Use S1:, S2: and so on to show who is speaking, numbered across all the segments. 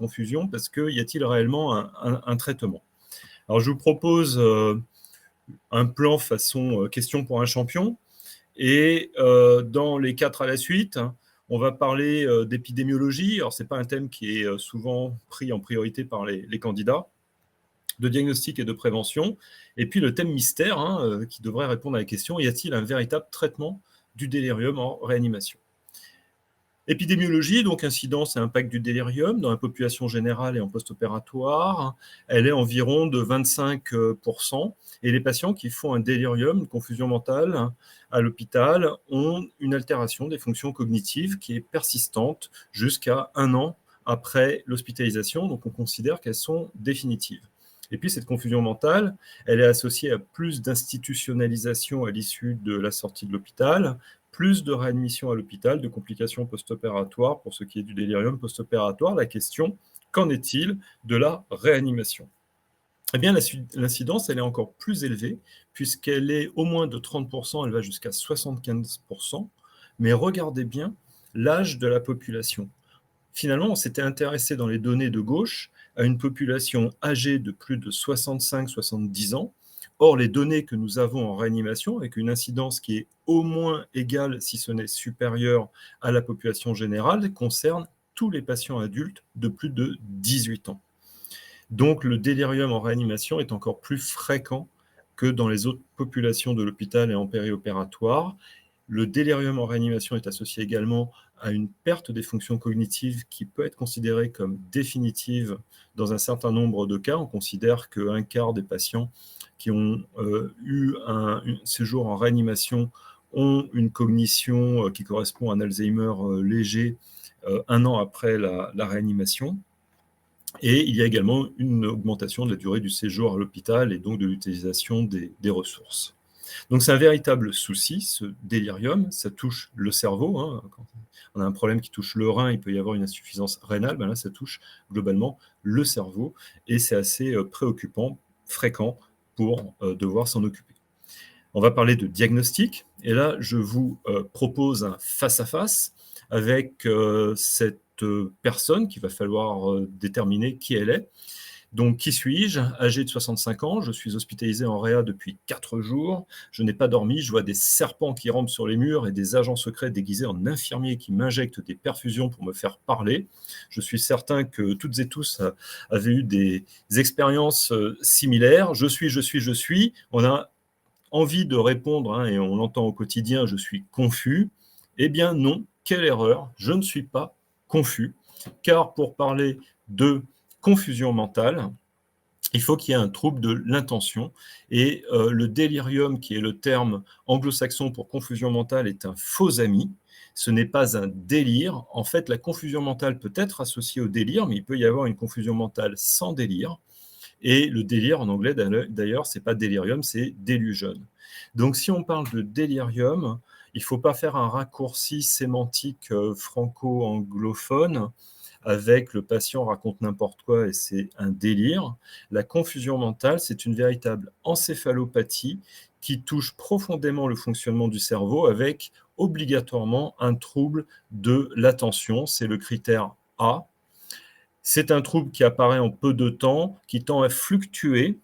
S1: confusion parce que y a-t-il réellement un traitement? Alors je vous propose un plan façon question pour un champion et dans les 4 à la suite, on va parler d'épidémiologie. Alors ce n'est pas un thème qui est souvent pris en priorité par les candidats, de diagnostic et de prévention. Et puis le thème mystère, qui devrait répondre à la question, y a-t-il un véritable traitement du délirium en réanimation? Épidémiologie, donc incidence et impact du délirium dans la population générale et en post-opératoire, elle est environ de 25%. Et les patients qui font un délirium, une confusion mentale à l'hôpital, ont une altération des fonctions cognitives qui est persistante jusqu'à 1 an après l'hospitalisation. Donc on considère qu'elles sont définitives. Et puis cette confusion mentale, elle est associée à plus d'institutionnalisation à l'issue de la sortie de l'hôpital, plus de réadmission à l'hôpital, de complications post-opératoires pour ce qui est du délirium post-opératoire. La question, qu'en est-il de la réanimation? Eh bien, l'incidence, elle est encore plus élevée, puisqu'elle est au moins de 30%, elle va jusqu'à 75%. Mais regardez bien l'âge de la population. Finalement, on s'était intéressé dans les données de gauche à une population âgée de plus de 65-70 ans. Or, les données que nous avons en réanimation, avec une incidence qui est au moins égale, si ce n'est supérieure, à la population générale, concernent tous les patients adultes de plus de 18 ans. Donc, le délirium en réanimation est encore plus fréquent que dans les autres populations de l'hôpital et en périopératoire. Le délirium en réanimation est associé également à une perte des fonctions cognitives qui peut être considérée comme définitive dans un certain nombre de cas. On considère qu'un quart des patients qui ont eu un séjour en réanimation ont une cognition qui correspond à un Alzheimer léger 1 an après la réanimation. Et il y a également une augmentation de la durée du séjour à l'hôpital et donc de l'utilisation des ressources. Donc c'est un véritable souci, ce délirium, ça touche le cerveau. Quand on a un problème qui touche le rein, il peut y avoir une insuffisance rénale, là ça touche globalement le cerveau et c'est assez préoccupant, fréquent pour devoir s'en occuper. On va parler de diagnostic et là je vous propose un face-à-face avec cette personne qu'il va falloir déterminer qui elle est. Donc, qui suis-je? Âgé de 65 ans, je suis hospitalisé en réa depuis 4 jours, je n'ai pas dormi, je vois des serpents qui rampent sur les murs et des agents secrets déguisés en infirmiers qui m'injectent des perfusions pour me faire parler. Je suis certain que toutes et tous avaient eu des expériences similaires. Je suis. On a envie de répondre, et on l'entend au quotidien, je suis confus. Eh bien non, quelle erreur, je ne suis pas confus, car pour parler de confusion mentale, il faut qu'il y ait un trouble de l'intention. Et le délirium, qui est le terme anglo-saxon pour confusion mentale, est un faux ami. Ce n'est pas un délire. En fait, la confusion mentale peut être associée au délire, mais il peut y avoir une confusion mentale sans délire. Et le délire, en anglais, d'ailleurs, c'est pas delirium, c'est delusion. Donc, si on parle de délirium, il ne faut pas faire un raccourci sémantique franco-anglophone avec le patient raconte n'importe quoi et c'est un délire. La confusion mentale, c'est une véritable encéphalopathie qui touche profondément le fonctionnement du cerveau avec obligatoirement un trouble de l'attention. C'est le critère A. C'est un trouble qui apparaît en peu de temps, qui tend à fluctuer,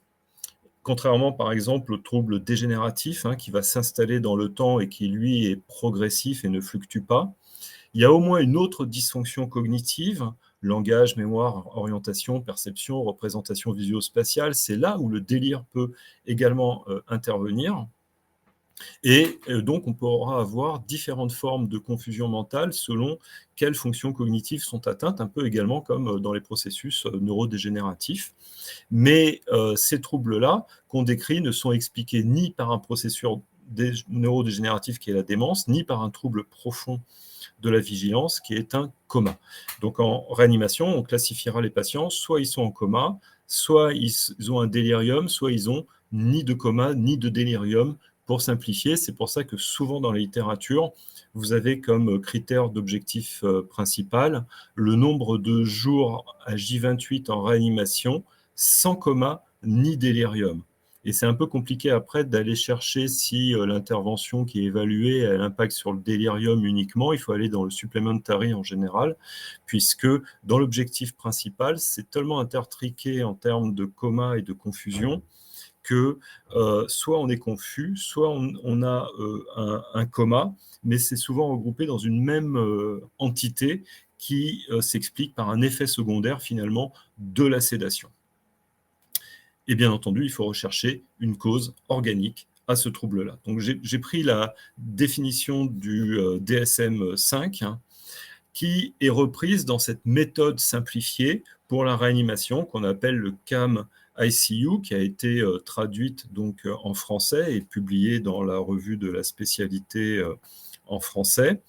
S1: contrairement par exemple au trouble dégénératif qui va s'installer dans le temps et qui lui est progressif et ne fluctue pas. Il y a au moins une autre dysfonction cognitive, langage, mémoire, orientation, perception, représentation visuospatiale. C'est là où le délire peut également intervenir. Et donc, on pourra avoir différentes formes de confusion mentale selon quelles fonctions cognitives sont atteintes, un peu également comme dans les processus neurodégénératifs. Mais ces troubles-là qu'on décrit ne sont expliqués ni par un processus neurodégénératif qui est la démence, ni par un trouble profond de la vigilance qui est un coma. Donc en réanimation, on classifiera les patients, soit ils sont en coma, soit ils ont un délirium, soit ils ont ni de coma, ni de délirium, pour simplifier. C'est pour ça que souvent dans la littérature, vous avez comme critère d'objectif principal le nombre de jours à J28 en réanimation sans coma ni délirium. Et c'est un peu compliqué après d'aller chercher si l'intervention qui est évaluée a l'impact sur le délirium uniquement. Il faut aller dans le supplementary en général, puisque dans l'objectif principal, c'est tellement intertriqué en termes de coma et de confusion que soit on est confus, soit on a un coma, mais c'est souvent regroupé dans une même entité qui s'explique par un effet secondaire finalement de la sédation. Et bien entendu, il faut rechercher une cause organique à ce trouble-là. Donc j'ai pris la définition du DSM-5 qui est reprise dans cette méthode simplifiée pour la réanimation qu'on appelle le CAM-ICU, qui a été traduite donc en français et publiée dans la revue de la spécialité en français.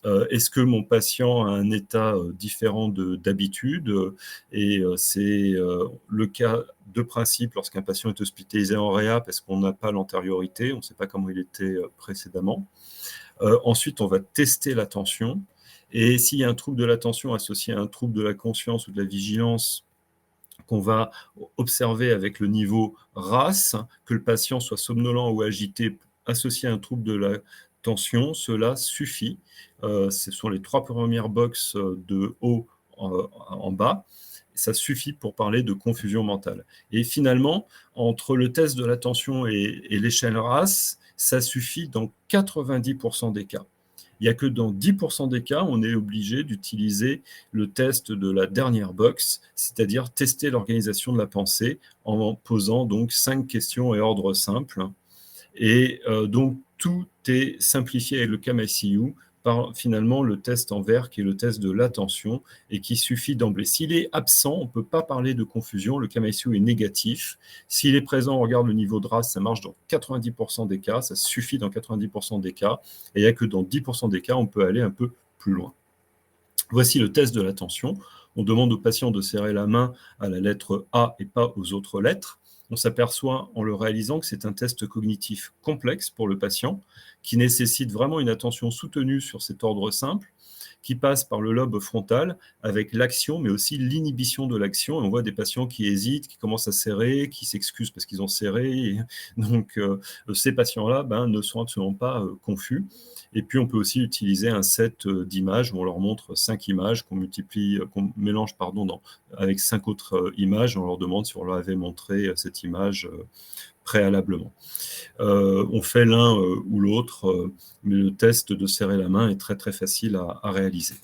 S1: Est-ce que mon patient a un état différent d'habitude? Et c'est le cas de principe lorsqu'un patient est hospitalisé en réa parce qu'on n'a pas l'antériorité, on ne sait pas comment il était précédemment. Ensuite, on va tester l'attention. Et s'il y a un trouble de l'attention associé à un trouble de la conscience ou de la vigilance, qu'on va observer avec le niveau RAS, que le patient soit somnolent ou agité associé à un trouble de l'attention, cela suffit. Ce sont les 3 premières boxes de haut en bas. Ça suffit pour parler de confusion mentale. Et finalement, entre le test de l'attention et l'échelle RAS, ça suffit dans 90% des cas. Il n'y a que dans 10% des cas, on est obligé d'utiliser le test de la dernière box, c'est-à-dire tester l'organisation de la pensée en posant donc 5 questions et ordre simple. Et donc, tout est simplifié avec le CAM-ICU par finalement le test en vert qui est le test de l'attention et qui suffit d'emblée. S'il est absent, on ne peut pas parler de confusion, le CAM-ICU est négatif. S'il est présent, on regarde le niveau de RAS, ça marche dans 90% des cas, ça suffit dans 90% des cas, et il n'y a que dans 10% des cas, on peut aller un peu plus loin. Voici le test de l'attention. On demande au patient de serrer la main à la lettre A et pas aux autres lettres. On s'aperçoit en le réalisant que c'est un test cognitif complexe pour le patient, qui nécessite vraiment une attention soutenue sur cet ordre simple, qui passe par le lobe frontal avec l'action, mais aussi l'inhibition de l'action. Et on voit des patients qui hésitent, qui commencent à serrer, qui s'excusent parce qu'ils ont serré. Et donc, ces patients-là ne sont absolument pas confus. Et puis, on peut aussi utiliser un set d'images où on leur montre 5 images qu'on mélange avec 5 autres images. On leur demande si on leur avait montré cette image préalablement. On fait l'un ou l'autre, mais le test de serrer la main est très très facile à réaliser.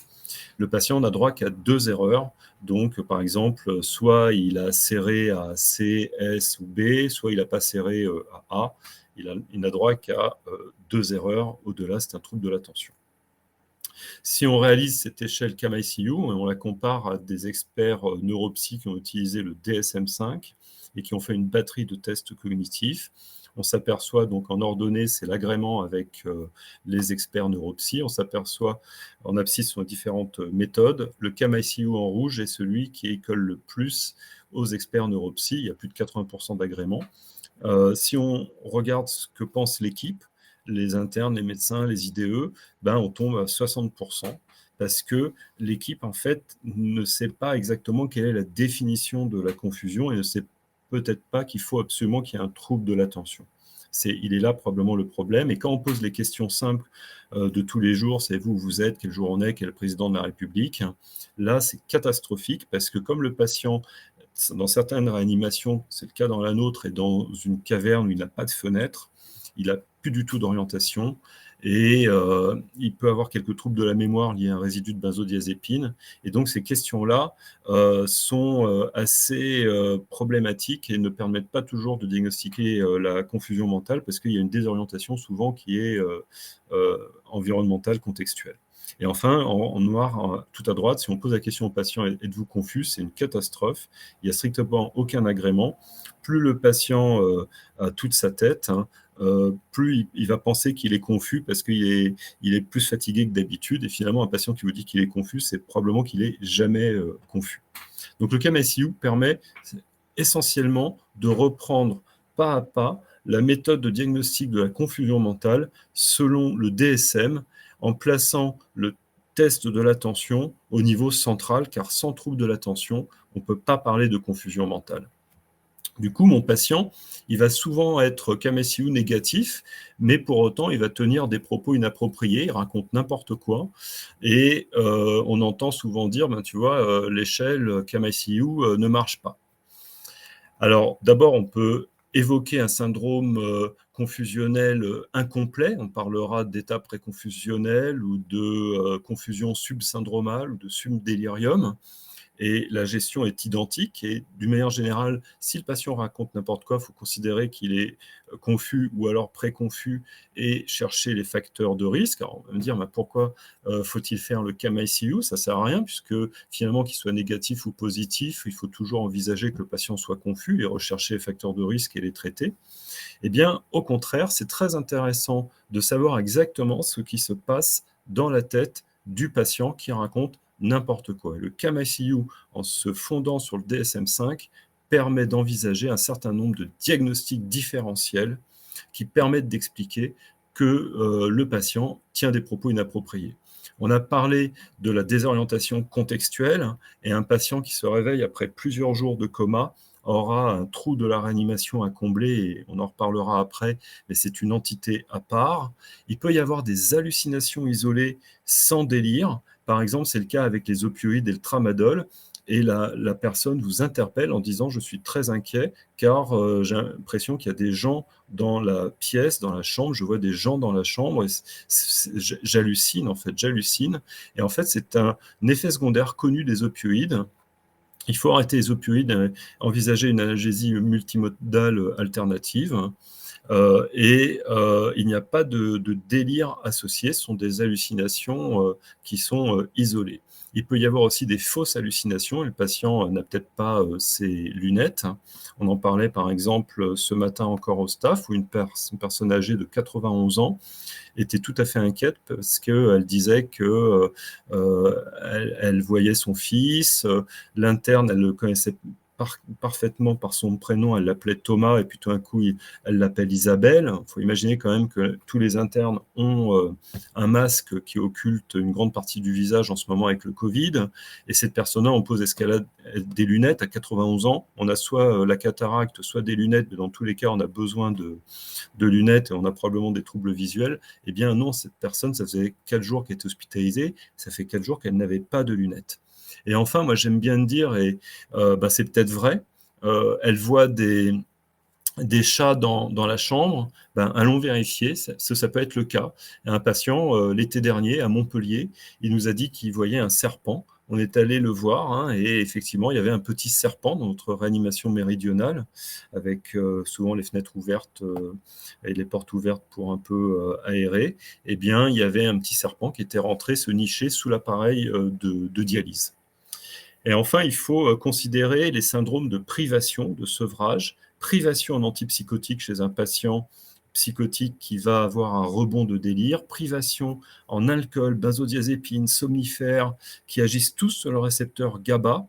S1: Le patient n'a droit qu'à 2 erreurs. Donc, par exemple, soit il a serré à C, S ou B, soit il n'a pas serré à A. Il n'a droit qu'à 2 erreurs. Au-delà, c'est un trouble de l'attention. Si on réalise cette échelle CAM-ICU, on la compare à des experts neuropsy qui ont utilisé le DSM-5 et qui ont fait une batterie de tests cognitifs, on s'aperçoit donc en ordonnée, c'est l'agrément avec les experts neuropsy. On s'aperçoit en abscisse sur différentes méthodes. Le CAM-ICU en rouge est celui qui école le plus aux experts neuropsy. Il y a plus de 80% d'agrément. Si on regarde ce que pense l'équipe, les internes, les médecins, les IDE, on tombe à 60%. Parce que l'équipe, en fait, ne sait pas exactement quelle est la définition de la confusion et ne sait peut-être pas qu'il faut absolument qu'il y ait un trouble de l'attention. Il est là probablement le problème. Et quand on pose les questions simples de tous les jours, savez-vous où vous êtes, quel jour on est, quel est le président de la République, là, c'est catastrophique parce que comme le patient, dans certaines réanimations, c'est le cas dans la nôtre, est dans une caverne où il n'a pas de fenêtre, il n'a plus du tout d'orientation, et il peut avoir quelques troubles de la mémoire liés à un résidu de benzodiazépine. Et donc, ces questions-là sont assez problématiques et ne permettent pas toujours de diagnostiquer la confusion mentale parce qu'il y a une désorientation souvent qui est environnementale, contextuelle. Et enfin, en noir, tout à droite, si on pose la question au patient « Êtes-vous confus ?», c'est une catastrophe. Il n'y a strictement aucun agrément. Plus le patient a toute sa tête, plus il va penser qu'il est confus parce qu'il est plus fatigué que d'habitude. Et finalement, un patient qui vous dit qu'il est confus, c'est probablement qu'il n'est jamais confus. Donc le CAM-ICU permet essentiellement de reprendre pas à pas la méthode de diagnostic de la confusion mentale selon le DSM, en plaçant le test de l'attention au niveau central, car sans trouble de l'attention, on ne peut pas parler de confusion mentale. Du coup, mon patient, il va souvent être KMSU négatif, mais pour autant, il va tenir des propos inappropriés, il raconte n'importe quoi. Et on entend souvent dire, ben, tu vois, l'échelle KMSU ne marche pas. Alors, d'abord, on peut évoquer un syndrome confusionnel incomplet. On parlera d'état préconfusionnel ou de confusion subsyndromale ou de subdélirium. Et la gestion est identique. Et d'une manière générale, si le patient raconte n'importe quoi, il faut considérer qu'il est confus ou alors pré-confus et chercher les facteurs de risque. Alors, on va me dire, mais pourquoi faut-il faire le CAM-ICU? Ça ne sert à rien, puisque finalement, qu'il soit négatif ou positif, il faut toujours envisager que le patient soit confus et rechercher les facteurs de risque et les traiter. Eh bien, au contraire, c'est très intéressant de savoir exactement ce qui se passe dans la tête du patient qui raconte n'importe quoi. Et le CAM-ICU, en se fondant sur le DSM-5, permet d'envisager un certain nombre de diagnostics différentiels qui permettent d'expliquer que le patient tient des propos inappropriés. On a parlé de la désorientation contextuelle et un patient qui se réveille après plusieurs jours de coma aura un trou de la réanimation à combler, et on en reparlera après, mais c'est une entité à part. Il peut y avoir des hallucinations isolées sans délire. Par exemple, c'est le cas avec les opioïdes et le tramadol, et la personne vous interpelle en disant « je suis très inquiet car j'ai l'impression qu'il y a des gens dans la pièce, dans la chambre, je vois des gens dans la chambre, et j'hallucine en fait, j'hallucine ». Et en fait, c'est un effet secondaire connu des opioïdes. Il faut arrêter les opioïdes, envisager une analgésie multimodale alternative. Il n'y a pas de délire associé, ce sont des hallucinations qui sont isolées. Il peut y avoir aussi des fausses hallucinations, et le patient n'a peut-être pas ses lunettes. On en parlait par exemple ce matin encore au staff, où une personne âgée de 91 ans était tout à fait inquiète parce qu'elle disait que elle voyait son fils, l'interne, elle le connaissait parfaitement par son prénom, elle l'appelait Thomas, et puis tout d'un coup, elle l'appelle Isabelle. Il faut imaginer quand même que tous les internes ont un masque qui occulte une grande partie du visage en ce moment avec le Covid, et cette personne-là, on pose, est-ce qu'elle a des lunettes à 91 ans? On a soit la cataracte, soit des lunettes, mais dans tous les cas, on a besoin de lunettes et on a probablement des troubles visuels. Eh bien non, cette personne, ça faisait 4 jours qu'elle était hospitalisée, ça fait 4 jours qu'elle n'avait pas de lunettes. Et enfin, moi j'aime bien dire, et c'est peut-être vrai, elle voit des chats dans la chambre, allons vérifier, ça peut être le cas. Un patient, l'été dernier, à Montpellier, il nous a dit qu'il voyait un serpent. On est allé le voir, hein, et effectivement, il y avait un petit serpent dans notre réanimation méridionale, avec souvent les fenêtres ouvertes et les portes ouvertes pour un peu aérer. Eh bien, il y avait un petit serpent qui était rentré se nicher sous l'appareil de dialyse. Et enfin, il faut considérer les syndromes de privation, de sevrage, privation en antipsychotique chez un patient psychotique qui va avoir un rebond de délire, privation en alcool, benzodiazépines, somnifères, qui agissent tous sur le récepteur GABA,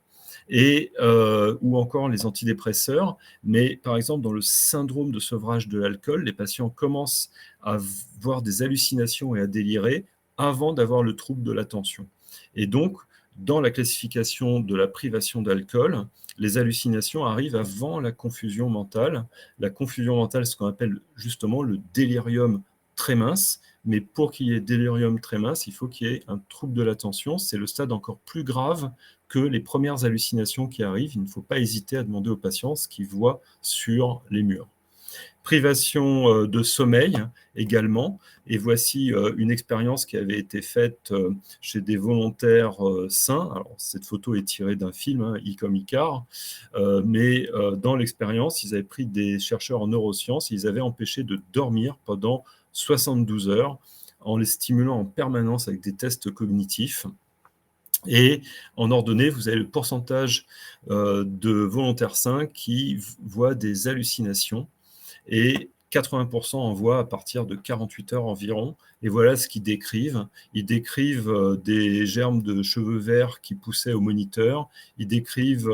S1: ou encore les antidépresseurs. Mais par exemple, dans le syndrome de sevrage de l'alcool, les patients commencent à voir des hallucinations et à délirer avant d'avoir le trouble de l'attention. Et donc, dans la classification de la privation d'alcool, les hallucinations arrivent avant la confusion mentale. La confusion mentale, c'est ce qu'on appelle justement le délirium très mince. Mais pour qu'il y ait délirium très mince, il faut qu'il y ait un trouble de l'attention. C'est le stade encore plus grave que les premières hallucinations qui arrivent. Il ne faut pas hésiter à demander aux patients ce qu'ils voient sur les murs. Privation de sommeil également. Et voici une expérience qui avait été faite chez des volontaires sains. Alors, cette photo est tirée d'un film, hein, I comme Icare, mais dans l'expérience, ils avaient pris des chercheurs en neurosciences et ils avaient empêché de dormir pendant 72 heures en les stimulant en permanence avec des tests cognitifs. Et en ordonnée, vous avez le pourcentage de volontaires sains qui voient des hallucinations, et 80% en voient à partir de 48 heures environ. Et voilà ce qu'ils décrivent. Ils décrivent des germes de cheveux verts qui poussaient au moniteur. Ils décrivent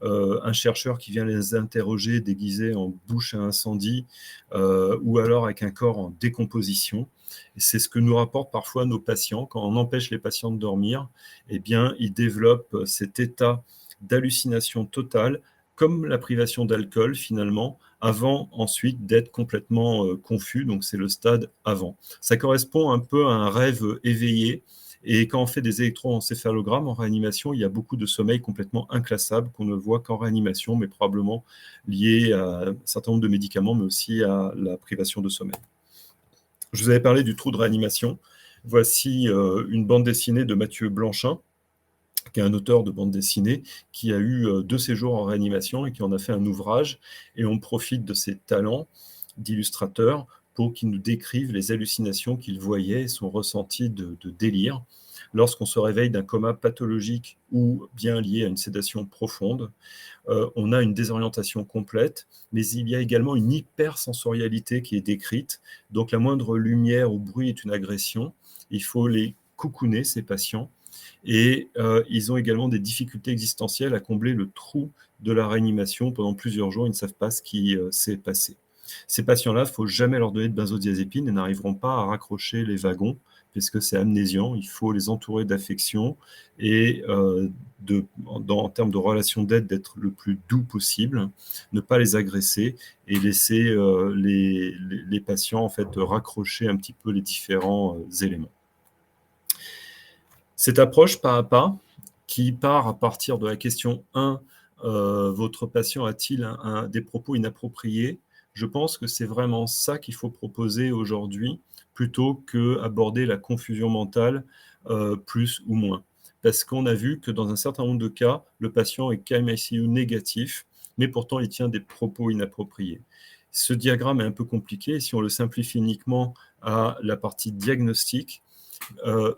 S1: un chercheur qui vient les interroger déguisé en bouche à incendie, ou alors avec un corps en décomposition. Et c'est ce que nous rapportent parfois nos patients. Quand on empêche les patients de dormir, eh bien, ils développent cet état d'hallucination totale comme la privation d'alcool finalement, avant ensuite d'être complètement confus, donc c'est le stade avant. Ça correspond un peu à un rêve éveillé, et quand on fait des électroencéphalogrammes en réanimation, il y a beaucoup de sommeil complètement inclassable qu'on ne voit qu'en réanimation, mais probablement lié à un certain nombre de médicaments, mais aussi à la privation de sommeil. Je vous avais parlé du trou de réanimation. Voici une bande dessinée de Mathieu Blanchin, qui est un auteur de bande dessinée, qui a eu 2 séjours en réanimation et qui en a fait un ouvrage. Et on profite de ses talents d'illustrateur pour qu'il nous décrive les hallucinations qu'il voyait et son ressenti de délire lorsqu'on se réveille d'un coma pathologique ou bien lié à une sédation profonde. On a une désorientation complète, mais il y a également une hypersensorialité qui est décrite. Donc la moindre lumière ou bruit est une agression. Il faut les coucouner, ces patients. Et ils ont également des difficultés existentielles à combler le trou de la réanimation. Pendant plusieurs jours, ils ne savent pas ce qui s'est passé. Ces patients-là, il ne faut jamais leur donner de benzodiazépine et n'arriveront pas à raccrocher les wagons, puisque c'est amnésiant. Il faut les entourer d'affection et en termes de relation d'aide, d'être le plus doux possible, ne pas les agresser et laisser les patients en fait raccrocher un petit peu les différents éléments. Cette approche pas à pas, qui part à partir de la question 1, votre patient a-t-il des propos inappropriés? Je pense que c'est vraiment ça qu'il faut proposer aujourd'hui, plutôt qu'aborder la confusion mentale, plus ou moins. Parce qu'on a vu que dans un certain nombre de cas, le patient est KMICU négatif, mais pourtant il tient des propos inappropriés. Ce diagramme est un peu compliqué, si on le simplifie uniquement à la partie diagnostique,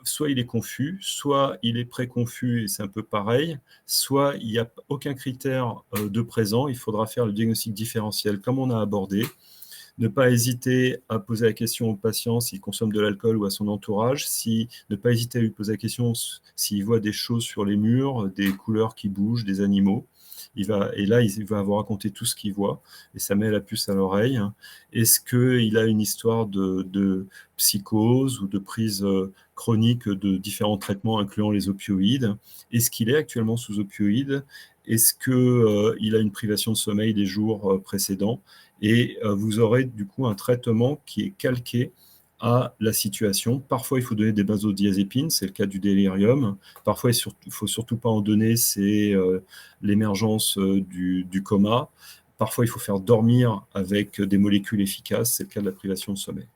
S1: soit il est confus, soit il est pré-confus et c'est un peu pareil, soit il n'y a aucun critère de présent, il faudra faire le diagnostic différentiel comme on a abordé, ne pas hésiter à poser la question au patient s'il consomme de l'alcool ou à son entourage, ne pas hésiter à lui poser la question s'il voit des choses sur les murs, des couleurs qui bougent, des animaux. Il va avoir raconté tout ce qu'il voit, et ça met la puce à l'oreille. Est-ce qu'il a une histoire de psychose ou de prise chronique de différents traitements, incluant les opioïdes? Est-ce qu'il est actuellement sous opioïdes? Est-ce qu'il a une privation de sommeil les jours précédents? Et vous aurez du coup un traitement qui est calqué à la situation. Parfois, il faut donner des benzodiazépines, c'est le cas du délirium. Parfois, il ne faut surtout pas en donner, c'est l'émergence du coma. Parfois, il faut faire dormir avec des molécules efficaces, c'est le cas de la privation de sommeil.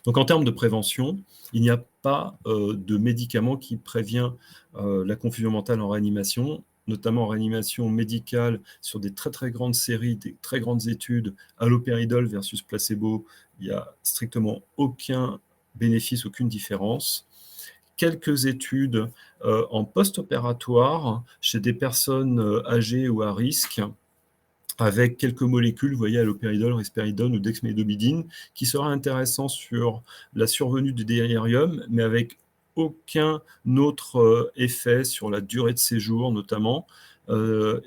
S1: Donc, en termes de prévention, il n'y a pas de médicament qui prévient la confusion mentale en réanimation, notamment en réanimation médicale sur des très très grandes séries, des très grandes études, haloperidol versus placebo, il n'y a strictement aucun bénéfice, aucune différence. Quelques études en post-opératoire chez des personnes âgées ou à risque, avec quelques molécules, vous voyez, haloperidol, risperidone ou dexmédetomidine, qui sera intéressant sur la survenue du délirium, mais avec aucun autre effet sur la durée de séjour, notamment.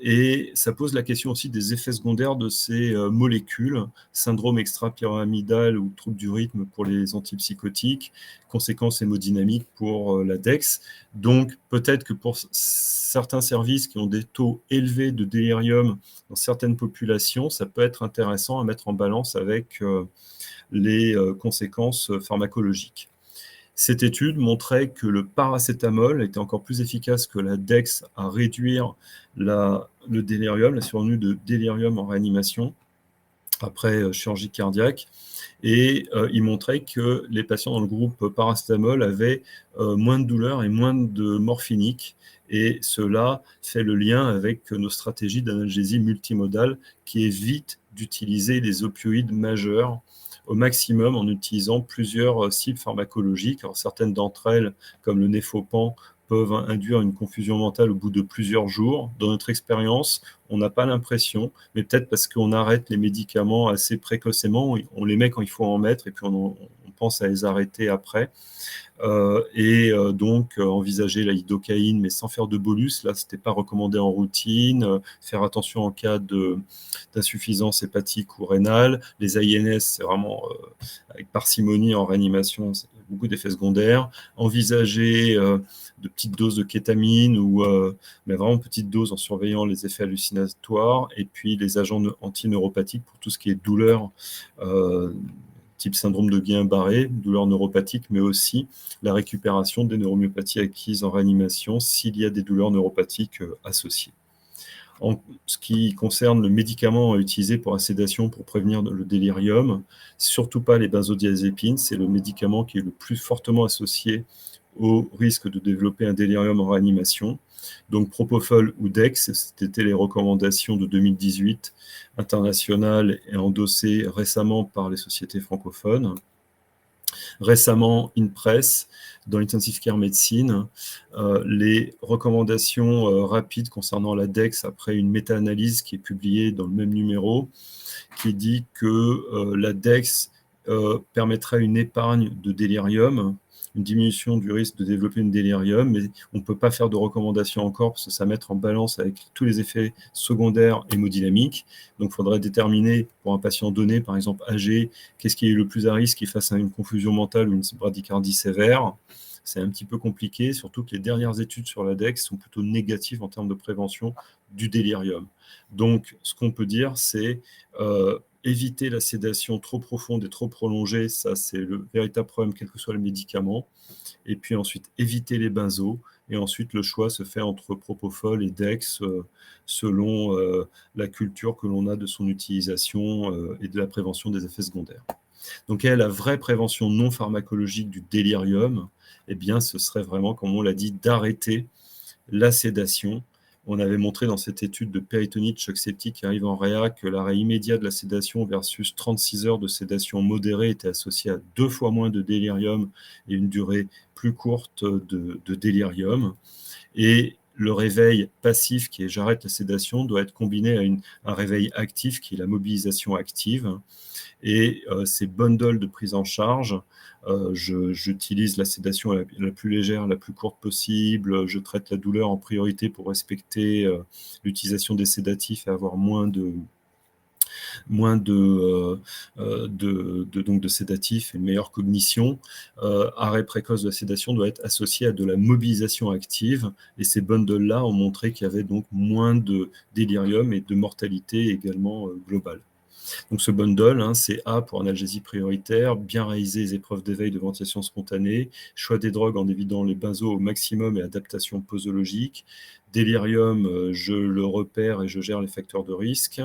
S1: Et ça pose la question aussi des effets secondaires de ces molécules, syndrome extrapyramidal ou trouble du rythme pour les antipsychotiques, conséquences hémodynamiques pour la DEX. Donc peut-être que pour certains services qui ont des taux élevés de délirium dans certaines populations, ça peut être intéressant à mettre en balance avec les conséquences pharmacologiques. Cette étude montrait que le paracétamol était encore plus efficace que la DEX à réduire le délirium, la survenue de délirium en réanimation après chirurgie cardiaque. Et il montrait que les patients dans le groupe paracétamol avaient moins de douleur et moins de morphinique. Et cela fait le lien avec nos stratégies d'analgésie multimodale qui évitent d'utiliser les opioïdes majeurs au maximum en utilisant plusieurs cibles pharmacologiques. Alors, certaines d'entre elles, comme le néfopan, peuvent induire une confusion mentale au bout de plusieurs jours. Dans notre expérience, on n'a pas l'impression, mais peut-être parce qu'on arrête les médicaments assez précocement, on les met quand il faut en mettre, et puis on pense à les arrêter après. Donc envisager la lidocaïne, mais sans faire de bolus, là, ce n'était pas recommandé en routine. Faire attention en cas d'insuffisance hépatique ou rénale. Les INS, c'est vraiment avec parcimonie en réanimation, beaucoup d'effets secondaires, envisager de petites doses de kétamine ou mais vraiment petites doses en surveillant les effets hallucinatoires, et puis les agents antineuropathiques pour tout ce qui est douleur, type syndrome de Guillain-Barré, douleur neuropathique, mais aussi la récupération des neuromyopathies acquises en réanimation s'il y a des douleurs neuropathiques associées. En ce qui concerne le médicament à utiliser pour la sédation pour prévenir le délirium, surtout pas les benzodiazépines, c'est le médicament qui est le plus fortement associé au risque de développer un délirium en réanimation. Donc propofol ou dex, c'était les recommandations de 2018 internationales et endossées récemment par les sociétés francophones. Récemment, InPress, dans Intensive Care Medicine, les recommandations rapides concernant la DEX après une méta-analyse qui est publiée dans le même numéro, qui dit que la DEX permettrait une épargne de délirium, une diminution du risque de développer une délirium, mais on ne peut pas faire de recommandations encore parce que ça mettre en balance avec tous les effets secondaires hémodynamiques. Donc, il faudrait déterminer pour un patient donné, par exemple âgé, qu'est-ce qui est le plus à risque qu'il fasse une confusion mentale ou une bradycardie sévère. C'est un petit peu compliqué, surtout que les dernières études sur la DEX sont plutôt négatives en termes de prévention du délirium. Donc, ce qu'on peut dire, c'est éviter la sédation trop profonde et trop prolongée, ça c'est le véritable problème, quel que soit le médicament. Et puis ensuite, éviter les benzos. Et ensuite, le choix se fait entre propofol et dex selon la culture que l'on a de son utilisation et de la prévention des effets secondaires. Donc, la vraie prévention non pharmacologique du délirium, eh bien, ce serait vraiment, comme on l'a dit, d'arrêter la sédation. On avait montré dans cette étude de péritonite choc septique qui arrive en réa que l'arrêt immédiat de la sédation versus 36 heures de sédation modérée était associé à 2 fois moins de délirium et une durée plus courte de délirium. Et le réveil passif, qui est j'arrête la sédation, doit être combiné à un réveil actif, qui est la mobilisation active. Et ces bundles de prise en charge, j'utilise la sédation la plus légère, la plus courte possible, je traite la douleur en priorité pour respecter l'utilisation des sédatifs et avoir moins de sédatifs et une meilleure cognition. Arrêt précoce de la sédation doit être associé à de la mobilisation active, et ces bundles-là ont montré qu'il y avait donc moins de délirium et de mortalité également globale. Donc ce bundle, c'est A pour analgésie prioritaire, bien réaliser les épreuves d'éveil de ventilation spontanée, choix des drogues en évitant les benzos au maximum et adaptation posologique, délirium, je le repère et je gère les facteurs de risque,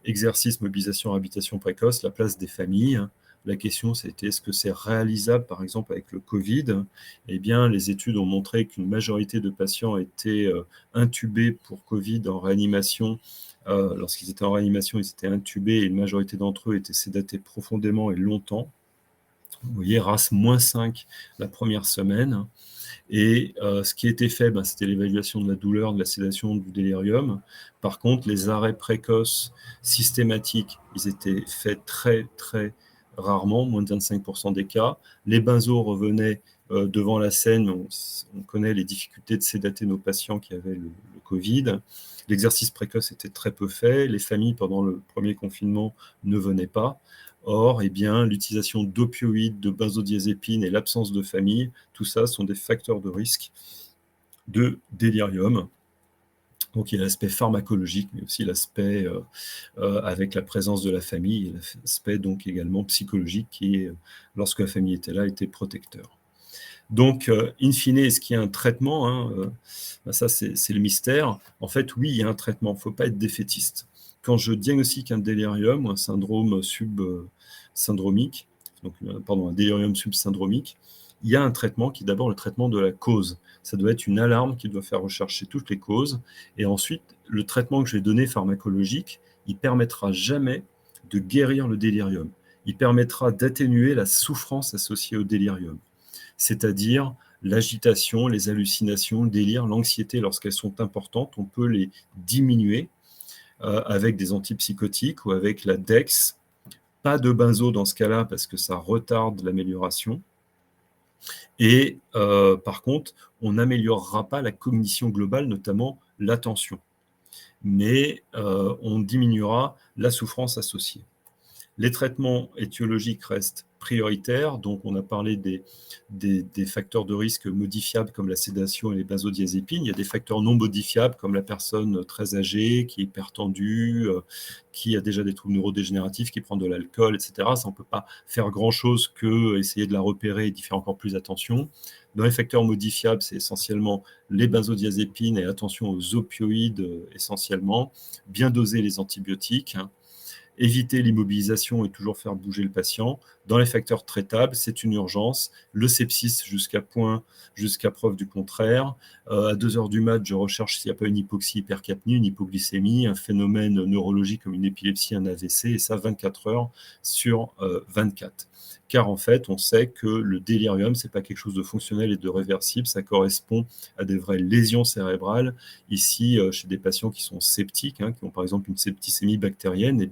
S1: exercice, mobilisation, réhabilitation précoce, la place des familles. La question, c'était est-ce que c'est réalisable, par exemple, avec le Covid? Eh bien, les études ont montré qu'une majorité de patients étaient intubés pour Covid en réanimation. Lorsqu'ils étaient en réanimation, ils étaient intubés et une majorité d'entre eux étaient sédatés profondément et longtemps. Vous voyez, RAS -5 la première semaine. Et ce qui était fait, c'était l'évaluation de la douleur, de la sédation, du délirium. Par contre, les arrêts précoces systématiques, ils étaient faits très, très rarement, moins de 25% des cas. Les benzos revenaient devant la scène. On connaît les difficultés de sédater nos patients qui avaient le Covid. L'exercice précoce était très peu fait. Les familles, pendant le premier confinement, ne venaient pas. Or, l'utilisation d'opioïdes, de benzodiazépines et l'absence de famille, tout ça sont des facteurs de risque de délirium. Donc, il y a l'aspect pharmacologique, mais aussi l'aspect avec la présence de la famille, et l'aspect donc également psychologique qui, lorsque la famille était là, était protecteur. Donc, in fine, est-ce qu'il y a un traitement, ça, c'est le mystère. En fait, oui, il y a un traitement. Il ne faut pas être défaitiste. Quand je diagnostique un délirium ou un syndrome subsyndromique, un délirium subsyndromique, il y a un traitement qui est d'abord le traitement de la cause. Ça doit être une alarme qui doit faire rechercher toutes les causes. Et ensuite, le traitement que je vais donner pharmacologique, il ne permettra jamais de guérir le délirium. Il permettra d'atténuer la souffrance associée au délirium, c'est-à-dire l'agitation, les hallucinations, le délire, l'anxiété, lorsqu'elles sont importantes, on peut les diminuer avec des antipsychotiques ou avec la DEX. Pas de benzo dans ce cas-là parce que ça retarde l'amélioration. Et par contre, on n'améliorera pas la cognition globale, notamment l'attention. Mais on diminuera la souffrance associée. Les traitements étiologiques restent prioritaires. Donc, on a parlé des facteurs de risque modifiables comme la sédation et les benzodiazépines. Il y a des facteurs non modifiables comme la personne très âgée, qui est hypertendue, qui a déjà des troubles neurodégénératifs, qui prend de l'alcool, etc. Ça, on ne peut pas faire grand-chose que essayer de la repérer et d'y faire encore plus attention. Dans les facteurs modifiables, c'est essentiellement les benzodiazépines et attention aux opioïdes essentiellement, bien doser les antibiotiques, éviter l'immobilisation et toujours faire bouger le patient. Dans les facteurs traitables, c'est une urgence. Le sepsis jusqu'à preuve du contraire. À 2 heures du mat, je recherche s'il n'y a pas une hypoxie, hypercapnie, une hypoglycémie, un phénomène neurologique comme une épilepsie, un AVC, et ça 24 heures sur 24. Car en fait, on sait que le délirium, c'est pas quelque chose de fonctionnel et de réversible, ça correspond à des vraies lésions cérébrales. Ici, chez des patients qui sont septiques, qui ont par exemple une septicémie bactérienne, et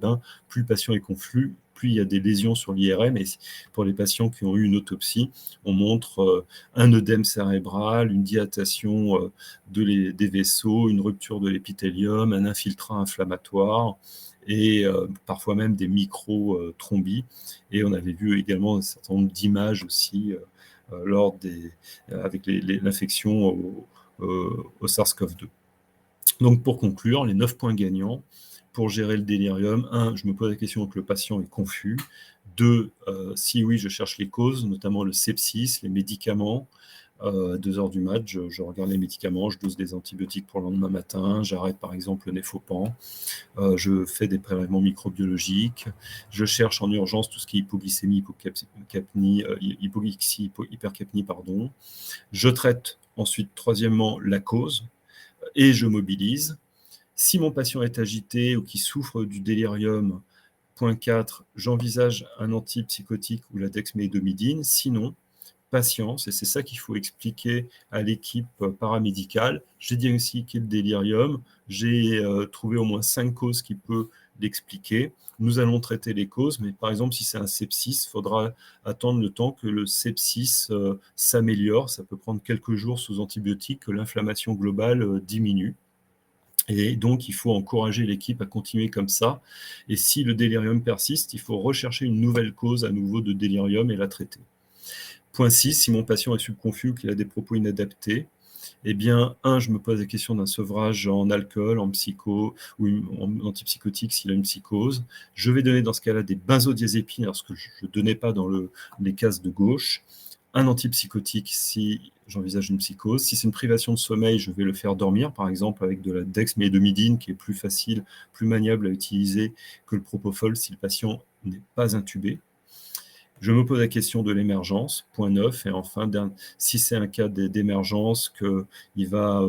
S1: plus le patient est confus, plus il y a des lésions sur l'IRM. Et pour les patients qui ont eu une autopsie, on montre un œdème cérébral, une dilatation des vaisseaux, une rupture de l'épithélium, un infiltrat inflammatoire et parfois même des micro-thrombies. Et on avait vu également un certain nombre d'images aussi avec l'infection au SARS-CoV-2. Donc pour conclure, les 9 points gagnants pour gérer le délirium. 1, je me pose la question que le patient est confus. 2, si oui, je cherche les causes, notamment le sepsis, les médicaments. À 2 heures du mat, je regarde les médicaments, je dose des antibiotiques pour le lendemain matin, j'arrête par exemple le Néfopan, je fais des prélèvements microbiologiques, je cherche en urgence tout ce qui est hypoglycémie, hypoxie, hypercapnie, Je traite ensuite, troisièmement, la cause et je mobilise. Si mon patient est agité ou qui souffre du délirium, point 4, j'envisage un antipsychotique ou la dexmédetomidine. Sinon, patience, et c'est ça qu'il faut expliquer à l'équipe paramédicale. J'ai diagnostiqué le délirium, j'ai trouvé au moins 5 causes qui peuvent l'expliquer. Nous allons traiter les causes, mais par exemple, si c'est un sepsis, il faudra attendre le temps que le sepsis s'améliore. Ça peut prendre quelques jours sous antibiotiques, que l'inflammation globale diminue. Et donc, il faut encourager l'équipe à continuer comme ça. Et si le délirium persiste, il faut rechercher une nouvelle cause à nouveau de délirium et la traiter. Point 6, si mon patient est subconfus ou qu'il a des propos inadaptés, eh bien, 1, je me pose la question d'un sevrage en alcool, en psycho ou en antipsychotique s'il a une psychose. Je vais donner dans ce cas-là des benzodiazépines, alors ce que je ne donnais pas dans les cases de gauche. Un antipsychotique si j'envisage une psychose. Si c'est une privation de sommeil, je vais le faire dormir, par exemple avec de la dexmédetomidine qui est plus facile, plus maniable à utiliser que le propofol si le patient n'est pas intubé. Je me pose la question de l'émergence, point 9, et enfin, si c'est un cas d'émergence, qu'il va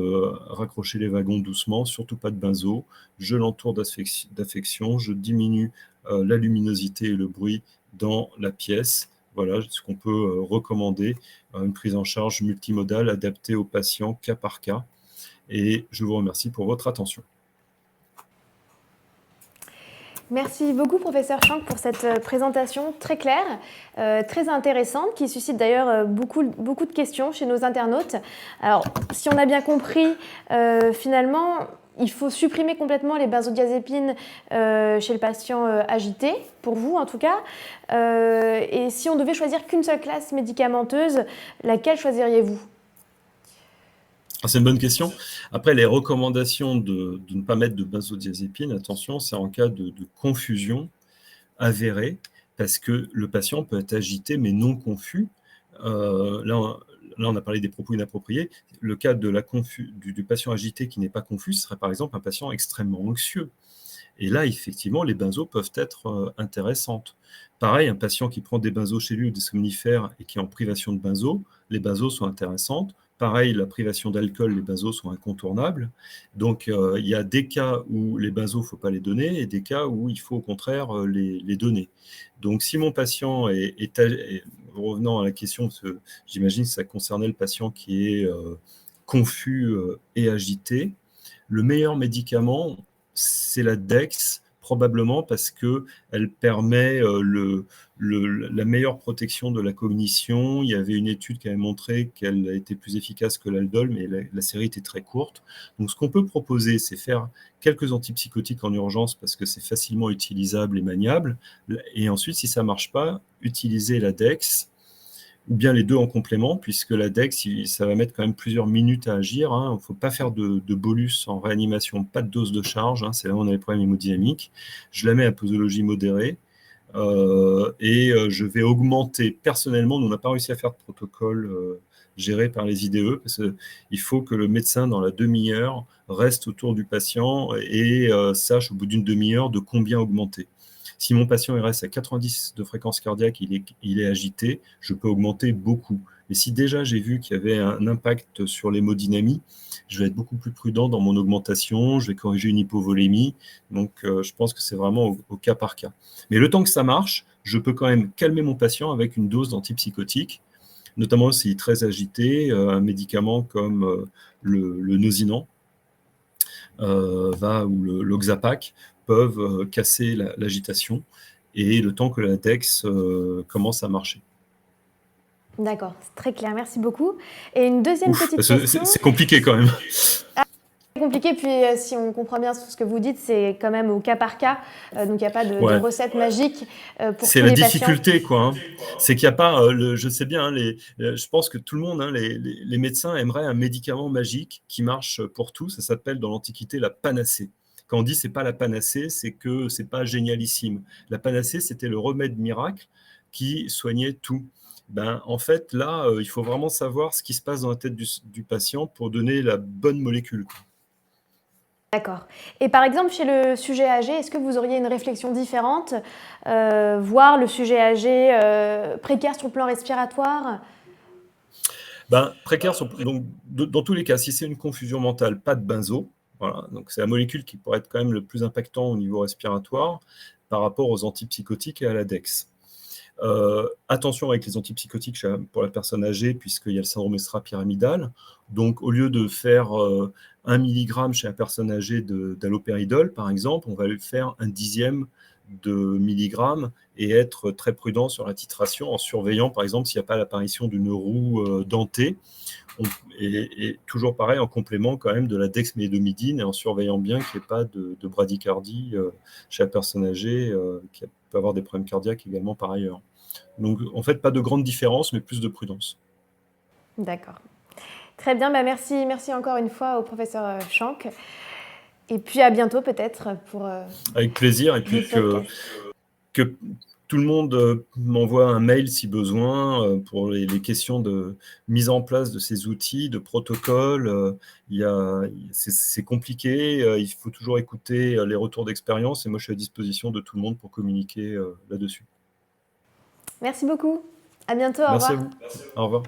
S1: raccrocher les wagons doucement, surtout pas de benzo, je l'entoure d'affection, je diminue la luminosité et le bruit dans la pièce. Voilà ce qu'on peut recommander, une prise en charge multimodale adaptée aux patients cas par cas. Et je vous remercie pour votre attention.
S2: Merci beaucoup, professeur Schank, pour cette présentation très claire, très intéressante, qui suscite d'ailleurs beaucoup de questions chez nos internautes. Alors, si on a bien compris, finalement, il faut supprimer complètement les benzodiazépines chez le patient agité, pour vous en tout cas. Et si on devait choisir qu'une seule classe médicamenteuse, laquelle choisiriez-vous ?
S1: C'est une bonne question. Après, les recommandations de ne pas mettre de benzodiazépine, attention, c'est en cas de confusion avérée, parce que le patient peut être agité mais non confus. Là, on a parlé des propos inappropriés. Le cas du patient agité qui n'est pas confus serait par exemple un patient extrêmement anxieux. Et là, effectivement, les benzos peuvent être intéressantes. Pareil, un patient qui prend des benzos chez lui ou des somnifères et qui est en privation de benzos, les benzos sont intéressantes. Pareil, la privation d'alcool, les benzos sont incontournables. Donc, il y a des cas où les benzos, il ne faut pas les donner et des cas où il faut au contraire les donner. Donc, si mon patient revenant à la question, parce que j'imagine que ça concernait le patient qui est confus et agité, le meilleur médicament, c'est la Dex probablement parce qu'elle permet la meilleure protection de la cognition. Il y avait une étude qui avait montré qu'elle était plus efficace que l'aldol, mais la série était très courte. Donc ce qu'on peut proposer, c'est faire quelques antipsychotiques en urgence parce que c'est facilement utilisable et maniable. Et ensuite, si ça ne marche pas, utiliser la DEX, ou bien les deux en complément, puisque la DEX, ça va mettre quand même plusieurs minutes à agir. Il ne faut pas faire de bolus en réanimation, pas de dose de charge. C'est là où on a les problèmes hémodynamiques. Je la mets à posologie modérée. Je vais augmenter personnellement. Nous, on n'a pas réussi à faire de protocole géré par les IDE, parce qu'il faut que le médecin, dans la demi-heure, reste autour du patient et sache au bout d'une demi-heure de combien augmenter. Si mon patient il reste à 90 de fréquence cardiaque, il est agité, je peux augmenter beaucoup. Et si déjà j'ai vu qu'il y avait un impact sur l'hémodynamie, je vais être beaucoup plus prudent dans mon augmentation, je vais corriger une hypovolémie. Donc, je pense que c'est vraiment au cas par cas. Mais le temps que ça marche, je peux quand même calmer mon patient avec une dose d'antipsychotique, notamment s'il est très agité, un médicament comme le Nosinant ou l'Oxapac peuvent casser l'agitation et le temps que l'index commence à marcher.
S2: D'accord, c'est très clair, merci beaucoup. Et une deuxième petite question.
S1: C'est compliqué quand même.
S2: C'est compliqué, puis si on comprend bien ce que vous dites, c'est quand même au cas par cas, donc il n'y a pas de recette magique pour tous les patients.
S1: C'est la difficulté, quoi. C'est qu'il n'y a pas, je sais bien, je pense que tout le monde, les médecins aimeraient un médicament magique qui marche pour tout. Ça s'appelle dans l'Antiquité la panacée. Quand on dit c'est pas la panacée, c'est que c'est pas génialissime. La panacée, c'était le remède miracle qui soignait tout. En fait, là, il faut vraiment savoir ce qui se passe dans la tête du patient pour donner la bonne molécule.
S2: D'accord. Et par exemple, chez le sujet âgé, est-ce que vous auriez une réflexion différente, voir le sujet âgé précaire sur le plan respiratoire?
S1: Précaire, donc, dans tous les cas, si c'est une confusion mentale, pas de benzo. Voilà, donc c'est la molécule qui pourrait être quand même le plus impactant au niveau respiratoire par rapport aux antipsychotiques et à la DEX. Attention avec les antipsychotiques pour la personne âgée, puisqu'il y a le syndrome extra-pyramidal. Donc, au lieu de faire 1 mg chez la personne âgée d'allopéridol, par exemple, on va lui faire 1/10 de milligramme et être très prudent sur la titration en surveillant, par exemple, s'il n'y a pas l'apparition d'une roue dentée. Et toujours pareil, en complément quand même de la dexmédetomidine et en surveillant bien qu'il n'y ait pas de bradycardie chez la personne âgée qui peut avoir des problèmes cardiaques également par ailleurs. Donc, en fait, pas de grande différence, mais plus de prudence.
S2: D'accord. Très bien, merci encore une fois au professeur Schank. Et puis à bientôt peut-être pour...
S1: Avec plaisir, et puis que tout le monde m'envoie un mail si besoin pour les questions de mise en place de ces outils, de protocoles. C'est compliqué, il faut toujours écouter les retours d'expérience et moi je suis à disposition de tout le monde pour communiquer là-dessus.
S2: Merci beaucoup. À bientôt.
S1: Merci
S2: au revoir.
S1: à vous. Au revoir.